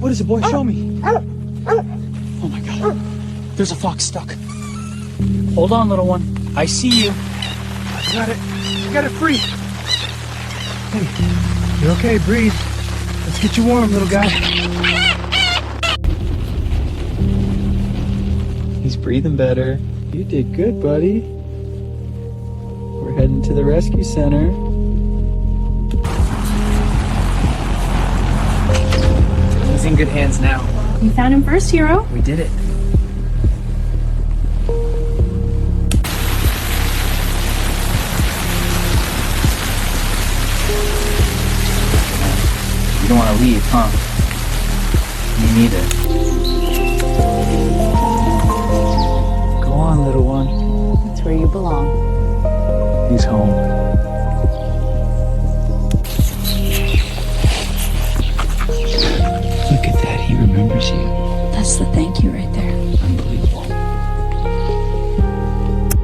What is it, boy? Show me. Oh my God. There's a fox stuck. Hold on, little one. I see you. I got it. I got it free. Hey, you're okay. Breathe. Let's get you warm, little guy. He's breathing better. You did good, buddy. We're heading to the rescue center. He's in good hands now. You found him first, hero. We did it. You don't want to leave, huh? Me neither. Go on, little one. That's where you belong. He's home. Look at that. He remembers you. That's the thank you